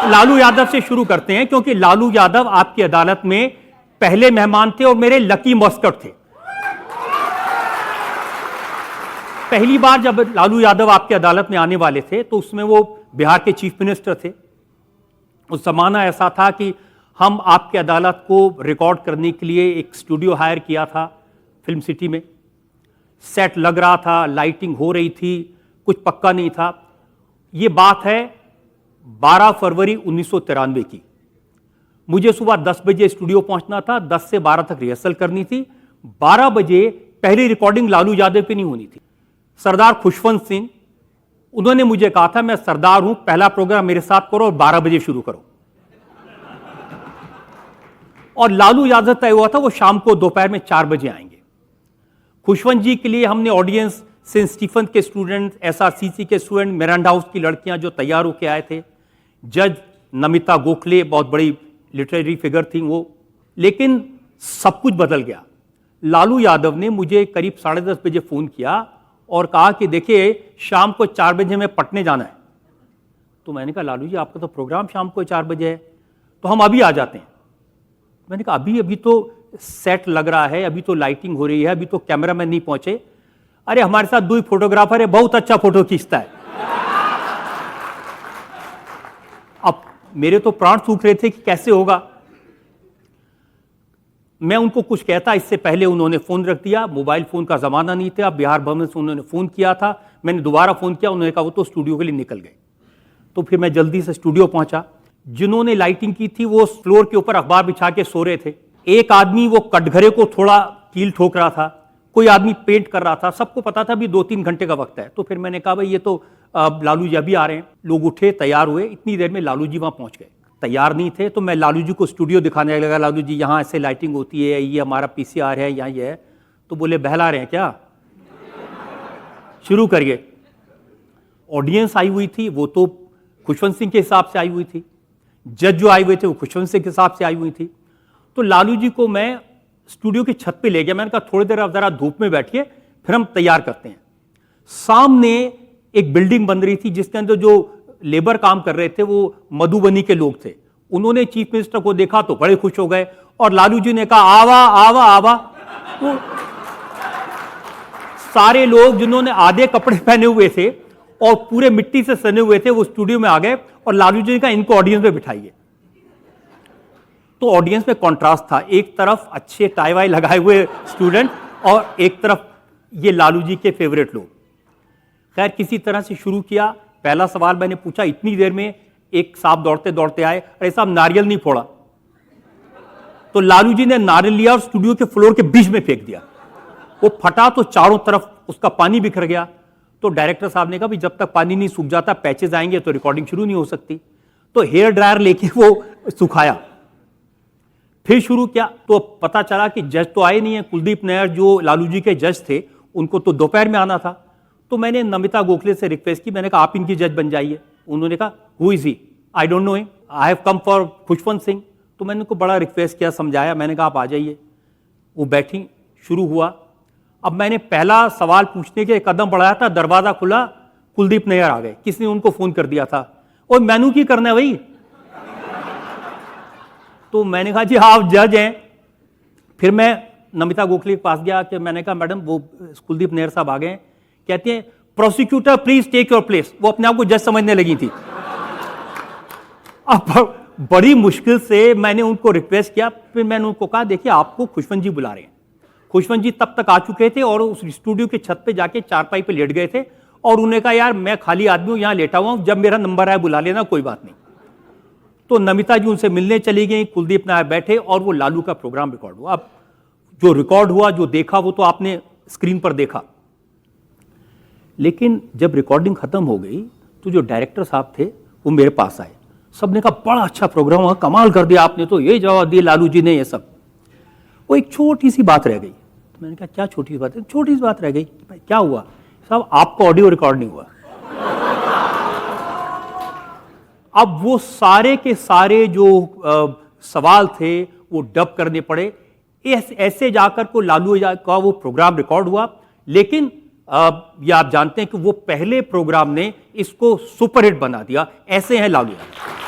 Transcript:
लालू यादव से शुरू करते हैं, क्योंकि लालू यादव आपकी अदालत में पहले मेहमान थे और मेरे लकी मस्कट थे। पहली बार जब लालू यादव आपकी अदालत में आने वाले थे तो उसमें वो बिहार के चीफ मिनिस्टर थे। उस जमाना ऐसा था कि हम आपकी अदालत को रिकॉर्ड करने के लिए एक स्टूडियो हायर किया था फिल्म सिटी में। सेट लग रहा था, लाइटिंग हो रही थी, कुछ पक्का नहीं था। ये बात है 12 फरवरी 1993 की। मुझे सुबह 10 बजे स्टूडियो पहुंचना था, 10 से 12 तक रिहर्सल करनी थी। 12 बजे पहली रिकॉर्डिंग लालू यादव की नहीं होनी थी। सरदार खुशवंत सिंह, उन्होंने मुझे कहा था मैं सरदार हूं, पहला प्रोग्राम मेरे साथ करो और 12 बजे शुरू करो। और लालू यादव तय हुआ था वो शाम को दोपहर में 4 बजे आएंगे। खुशवंत जी के लिए हमने ऑडियंस सेंट स्टीफन के स्टूडेंट, SRCC के स्टूडेंट, मिरांडा हाउस की लड़कियां जो तैयार होकर आए थे, जज नमिता गोखले, बहुत बड़ी लिटरेरी फिगर थी वो। लेकिन सब कुछ बदल गया। लालू यादव ने मुझे करीब 10:30 बजे फोन किया और कहा कि देखिए शाम को 4 बजे हमें पटने जाना है। तो मैंने कहा लालू जी आपका तो प्रोग्राम शाम को 4 बजे है, तो हम अभी आ जाते हैं। मैंने कहा अभी तो सेट लग रहा है, अभी तो लाइटिंग हो रही है, अभी तो कैमरामैन नहीं पहुंचे। अरे हमारे साथ 2 फोटोग्राफर है, बहुत अच्छा फोटो खींचता है। अब मेरे तो प्राण सूख रहे थे कि कैसे होगा। मैं उनको कुछ कहता, इससे पहले उन्होंने फोन रख दिया। मोबाइल फोन का जमाना नहीं था। बिहार भवन से उन्होंने फोन किया था, मैंने दोबारा फोन किया, उन्होंने कहा वो तो स्टूडियो के लिए निकल गए। तो फिर मैं जल्दी से स्टूडियो पहुंचा। जिन्होंने लाइटिंग की थी वो फ्लोर के ऊपर अखबार बिछा के सो रहे थे। एक आदमी वो कटघरे को थोड़ा कील ठोक रहा था, कोई आदमी पेंट कर रहा था। सबको पता था भी 2-3 घंटे का वक्त है। तो फिर मैंने कहा भाई ये तो लालू जी अभी आ रहे हैं। लोग उठे, तैयार हुए, इतनी देर में लालू जी वहां पहुंच गए। तैयार नहीं थे तो मैं लालू जी को स्टूडियो दिखाने लगा। लालू जी यहाँ ऐसे लाइटिंग होती है, ये हमारा PCR है, यहाँ ये है। तो बोले बहला रहे हैं क्या, शुरू करिए। ऑडियंस आई हुई थी, वो तो खुशवंत सिंह के हिसाब से आई हुई थी। जज जो आए हुए थे वो खुशवंत सिंह के हिसाब से आई हुई थी। तो लालू जी को मैं स्टूडियो की छत पे ले गया। मैंने कहा थोड़ी देर आप जरा धूप में बैठिए, फिर हम तैयार करते हैं। सामने एक बिल्डिंग बन रही थी जिसके अंदर जो लेबर काम कर रहे थे वो मधुबनी के लोग थे। उन्होंने चीफ मिनिस्टर को देखा तो बड़े खुश हो गए और लालू जी ने कहा आवा आवा आवा। तो सारे लोग जिन्होंने आधे कपड़े पहने हुए थे और पूरे मिट्टी से सने हुए थे वो स्टूडियो में आ गए और लालू जी ने कहा इनको ऑडियंस में बिठाइए। तो ऑडियंस में कॉन्ट्रास्ट था, एक तरफ अच्छे टाई वाई लगाए हुए स्टूडेंट और एक तरफ ये लालू जी के फेवरेट लोग। खैर किसी तरह से शुरू किया। पहला सवाल मैंने पूछा, इतनी देर में एक साहब दौड़ते दौड़ते आए, अरे साहब नारियल नहीं फोड़ा। तो लालू जी ने नारियल लिया और स्टूडियो के फ्लोर के बीच में फेंक दिया। वो फटा तो चारों तरफ उसका पानी बिखर गया। तो डायरेक्टर साहब ने कहा भी जब तक पानी नहीं सूख जाता, पैचेज आएंगे तो रिकॉर्डिंग शुरू नहीं हो सकती। तो हेयर ड्रायर लेके वो सुखाया, फिर शुरू किया। तो पता चला कि जज तो आए नहीं है। कुलदीप नैयर जो लालू जी के जज थे, उनको तो दोपहर में आना था। तो मैंने नमिता गोखले से रिक्वेस्ट की, मैंने कहा आप इनकी जज बन जाइए। उन्होंने कहा who is he, I don't know him, I have come for Khushwant Singh. तो मैंने उनको बड़ा रिक्वेस्ट किया, समझाया, मैंने कहा आप आ जाइए। वो बैठी, शुरू हुआ। अब मैंने पहला सवाल पूछने के कदम बढ़ाया था, दरवाजा खुला, कुलदीप नैयर आ गए। किसने उनको फोन कर दिया था, और मेनू की करना है भाई। तो मैंने कहा जी आप जज हैं। फिर मैं नमिता गोखले के पास गया कि मैंने कहा मैडम वो कुलदीप नैयर साहब आ गए। कहते हैं prosecutor please take your place. वो अपने आप को जज समझने लगी थी। अब बड़ी मुश्किल से मैंने उनको रिक्वेस्ट किया। फिर मैंने उनको कहा देखिए आपको खुशवंत जी बुला रहे हैं। खुशवंत जी तब तक आ चुके थे और उस स्टूडियो की छत पे जाके चारपाई पे लेट गए थे और उन्होंने कहा यार मैं खाली आदमी हूं, यहां लेटा हुआ हूं, जब मेरा नंबर आए बुला लेना, कोई बात नहीं। तो नमिता जी उनसे मिलने चली गई, कुलदीप नायर बैठे और वो लालू का प्रोग्राम रिकॉर्ड हुआ। अब जो रिकॉर्ड हुआ, जो देखा, वो तो आपने स्क्रीन पर देखा। लेकिन जब रिकॉर्डिंग खत्म हो गई तो जो डायरेक्टर साहब थे वो मेरे पास आए। सबने कहा बड़ा अच्छा प्रोग्राम हुआ, कमाल कर दिया आपने, तो ये जवाब दिए लालू जी ने, ये सब। वो एक छोटी सी बात रह गई। तो मैंने कहा क्या छोटी सी बात है? छोटी सी बात रह गई। भाई क्या हुआ? साहब आपका ऑडियो रिकॉर्ड नहीं हुआ। अब वो सारे के सारे जो सवाल थे वो डब करने पड़े। ऐसे जाकर को लालू का वो प्रोग्राम रिकॉर्ड हुआ। लेकिन ये आप जानते हैं कि वो पहले प्रोग्राम ने इसको सुपरहिट बना दिया। ऐसे हैं लालू यादव।